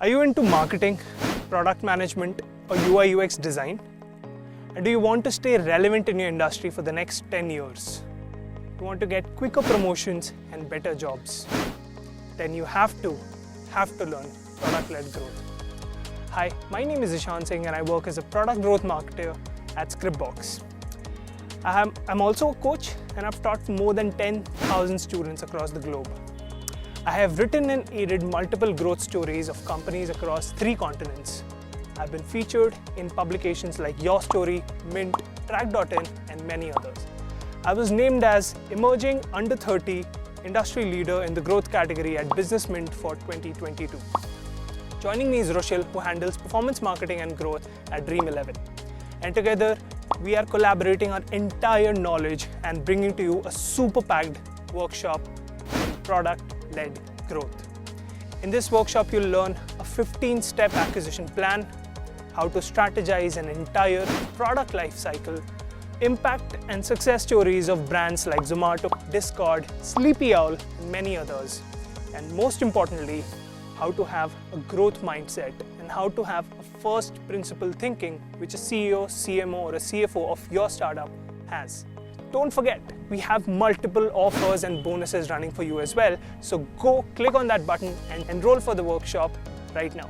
Are you into marketing, product management, or UI UX design? And do you want to stay relevant in your industry for the next 10 years? You want to get quicker promotions and better jobs? Then you have to learn product-led growth. Hi, my name is Ishan Singh and I work as a product growth marketer at Scriptbox. I'm also a coach and I've taught more than 10,000 students across the globe. I have written and aided multiple growth stories of companies across 3 continents. I've been featured in publications like Your Story, Mint, Track.in, and many others. I was named as Emerging Under 30 Industry Leader in the Growth category at Business Mint for 2022. Joining me is Rochelle, who handles performance marketing and growth at Dream11. And together, we are collaborating our entire knowledge and bringing to you a super packed workshop on product-led growth. In this workshop, you'll learn a 15-step acquisition plan, how to strategize an entire product life cycle, impact and success stories of brands like Zomato, Discord, Sleepy Owl, and many others. And most importantly, how to have a growth mindset and how to have a first principle thinking, which a CEO, CMO, or a CFO of your startup has. Don't forget, we have multiple offers and bonuses running for you as well. So go click on that button and enroll for the workshop right now.